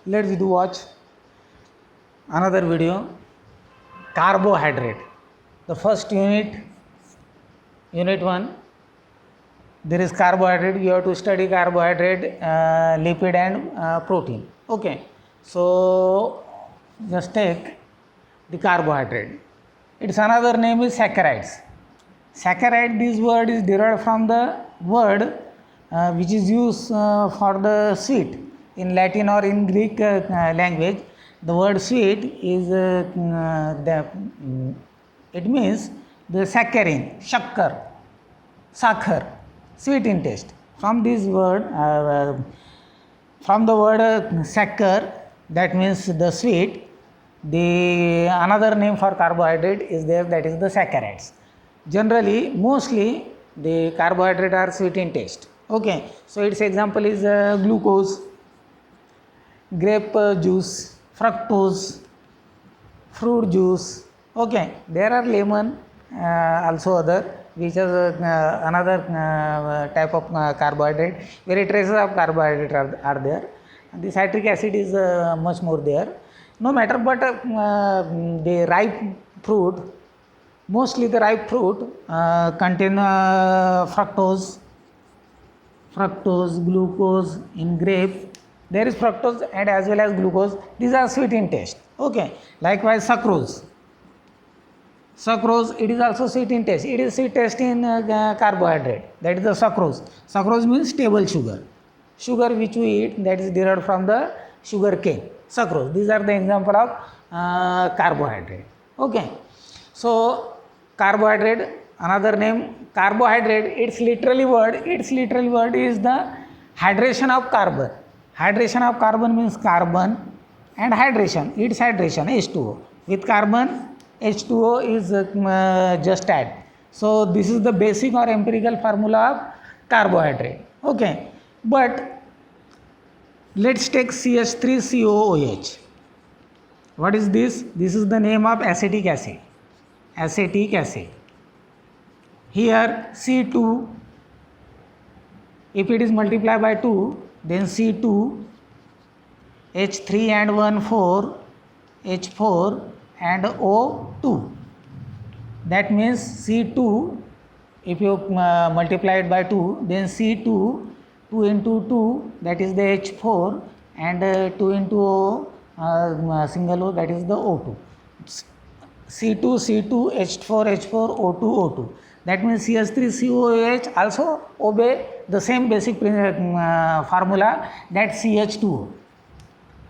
let's do watch another video. Carbohydrate. The first unit 1, there is carbohydrate. You have to study carbohydrate, lipid and protein. Okay, so just take the carbohydrate. Its another name is saccharides. Saccharide, this word is derived from the word which is used for the sweet in Latin or in Greek language. The word sweet is it means the saccharin, sakhar, sweet in taste. From this word, from the word saccharine, that means the sweet. The another name for carbohydrate is there, that is the saccharides. Generally, mostly the carbohydrate are sweet in taste. Okay, so its example is glucose, grape juice, fructose, fruit juice. Okay, there are lemon, also other, which is another type of carbohydrate. Very traces of carbohydrate are there. The citric acid is much more there. No matter, but the ripe fruit, mostly the ripe fruit contain fructose, glucose. In grape there is fructose and as well as glucose. These are sweet in taste. Okay, likewise sucrose, it is also sweet in taste. It is sweet taste in carbohydrate, that is the sucrose. Sucrose means table sugar which we eat, that is derived from the sugar cane, sucrose. These are the example of carbohydrate. Okay, so carbohydrate, another name carbohydrate, its literally word is the hydration of carbon. Hydration of carbon means carbon and hydration, its hydration, H2O. With carbon, H2O is just add. So this is the basic or empirical formula of carbohydrate. Okay, but let's take CH3COOH. What is this? This is the name of acetic acid. Here C2, if it is multiplied by 2, then C2, H3 and 1 4, H4 and O2. That means C2, if you multiply it by 2, then C2, 2 into 2, that is the H4, and 2 into O, single O, that is the O2. C2, H4, O2, O2. That means CH3COOH also obey the same basic formula, that CH2O.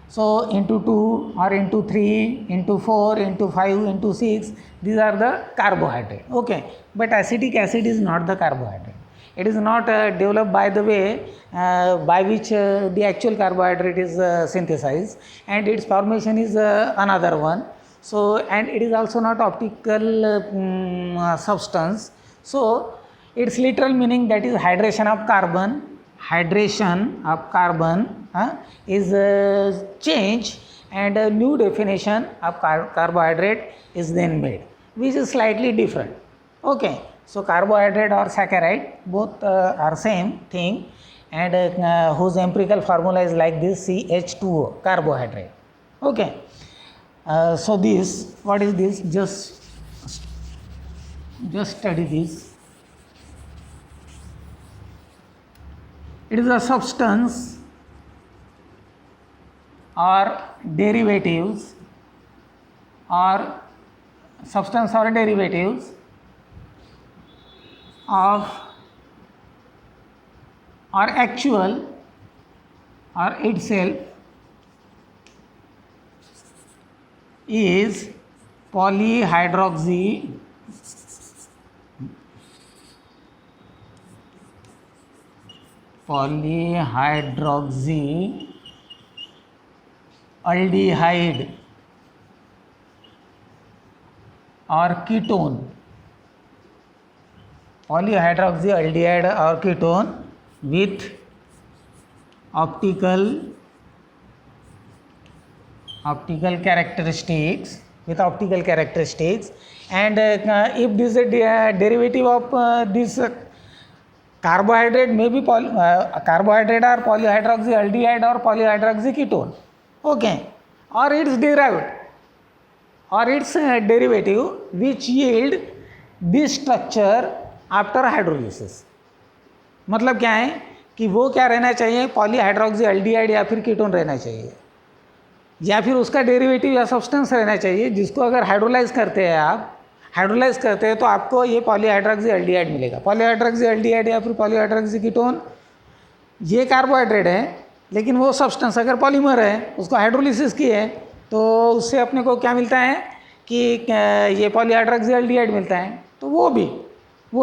So into 2 or into 3, into 4, into 5, into 6, these are the carbohydrate. Okay, but acetic acid is not the carbohydrate. It is not developed by the way by which the actual carbohydrate is synthesized, and its formation is another one. So, and it is also not optical substance. So its literal meaning, that is hydration of carbon is changed, and a new definition of carbohydrate is then made, which is slightly different. Okay, so carbohydrate or saccharide, both are same thing, and whose empirical formula is like this, CH2O, carbohydrate. Okay, so this, what is this? Just study this. It is a substance or derivatives of or actual or itself is polyhydroxy aldehyde or ketone. Polyhydroxyaldehyde or ketone with optical characteristics, and if this is a derivative of this carbohydrate, may be carbohydrate or polyhydroxyaldehyde or polyhydroxyketone. okay, or its derived or its derivative which yield this structure after hydrolysis. मतलब क्या है कि वो क्या रहना चाहिए, polyhydroxy aldehyde या फिर कीटोन रहना चाहिए, या फिर उसका डेरिवेटिव या सब्सटेंस रहना चाहिए जिसको अगर हाइड्रोलाइज करते हैं आप, हाइड्रोलाइज करते हैं तो आपको ये पॉलीहाइड्रोक्सी एल्डिहाइड मिलेगा. पॉलीहाइड्रोक्सी एल्डिहाइड या फिर पॉलीहाइड्रोक्सी कीटोन ये कार्बोहाइड्रेट है, लेकिन वो सब्सटेंस अगर पॉलीमर है, उसको हाइड्रोलिसिस की है, तो उससे अपने को क्या मिलता है कि ये पॉलीहाइड्रोक्सी एल्डिहाइड मिलता है. तो वो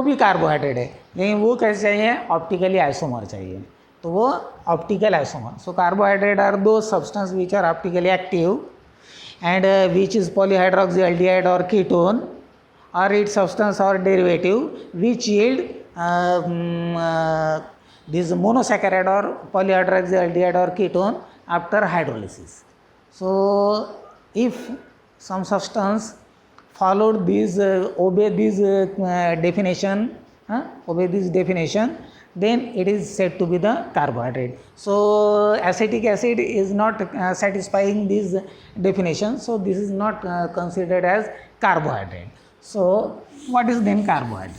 भी कार्बोहाइड्रेट है, लेकिन वो कैसे चाहिए, ऑप्टिकली आइसोमर चाहिए. तो वो optical isomer. So carbohydrate are दो substance which are optically active and which is polyhydroxy aldehyde or ketone or its substance or derivative which yield this monosaccharide or polyhydroxy aldehyde or ketone after hydrolysis. So if some substance followed these obey this definition, then it is said to be the carbohydrate. So acetic acid is not satisfying this definition, so this is not considered as carbohydrate. So what is then carbohydrate?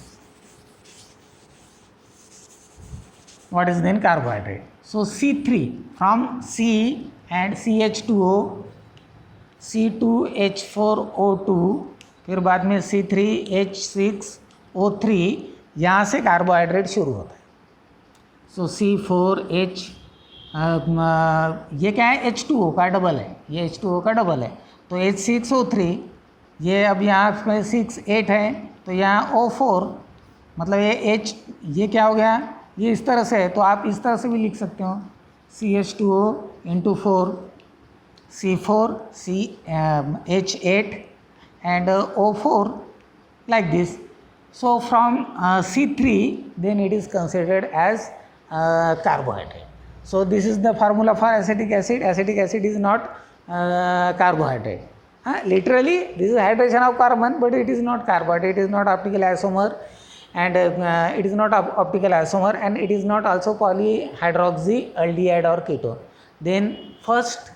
What is then carbohydrate? So C3 from C and CH2O, C2H4O2, फिर बाद में C3H6O3, यहाँ से carbohydrate शुरू होता है. सो C4H, ये क्या है, H2O का डबल है, ये H2O का डबल है. तो H6O3, ये अब यहाँ पे 6 8 है, तो यहाँ O4, मतलब ये H, ये क्या हो गया, ये इस तरह से है, तो आप इस तरह से भी लिख सकते हो, CH2O into 4, C4, H8 and O4 like this. So from C3, then it is considered as carbohydrate. So this is the formula for acetic acid. Acetic acid is not carbohydrate. Literally, this is hydration of carbon, but it is not carbohydrate. It is not optical isomer, and it is not optical isomer, and it is not also polyhydroxy aldehyde or ketone. Then first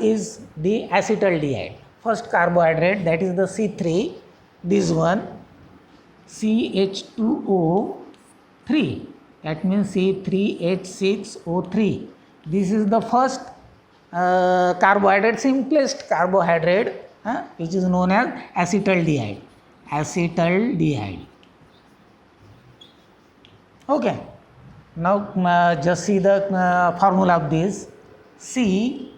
is the acetaldehyde. First carbohydrate, that is the C3. This one, CH2O3, that means C3H6O3. This is the first carbohydrate, simplest carbohydrate, which is known as acetaldehyde. Acetaldehyde. Okay. Now just see the formula of this. CHO,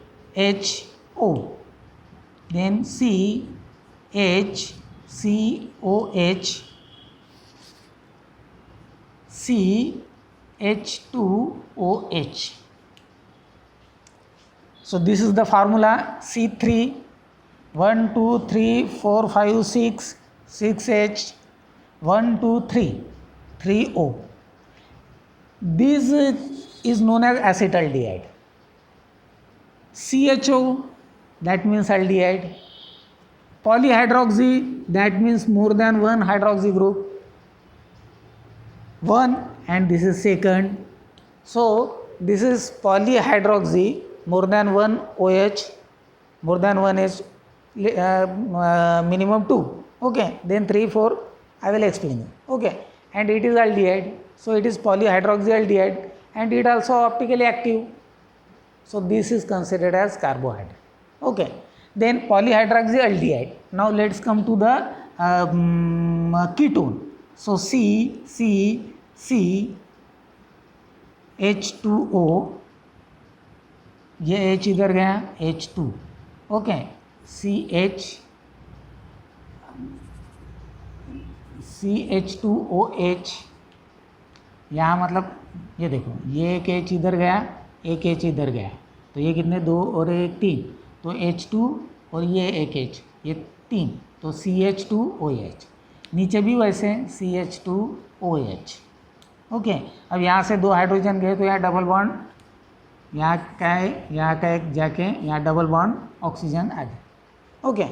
then CH, COH, CH2OH. So this is the formula. C3, 1 2 3 4 5 6, 6H, 1 2 3, 3O. This is known as acetaldehyde. CHO, that means aldehyde. Polyhydroxy, that means more than one hydroxy group, one, and this is second. So this is polyhydroxy, more than one OH, more than one H, minimum 2. Okay, then 3 4 I will explain it. Okay, and it is aldehyde, so it is polyhydroxy aldehyde, and it also optically active. So this is considered as carbohydrate. Okay. Then polyhydroxy aldehyde. Now let's come to the ketone. So H2O, ये H इधर गया, H2. Okay. CH2OH, यहाँ मतलब ये देखो, ये एक H इधर गया, एक H इधर गया, तो ये कितने, 2 और 1 3, तो H2 और ये एक H, ये 3, तो CH2OH. नीचे भी वैसे CH2OH. ओके. अब यहाँ से 2 हाइड्रोजन गए, तो यहाँ डबल बॉन्ड, यहाँ का एक जाके यहाँ डबल बॉन्ड ऑक्सीजन आ गया. ओके.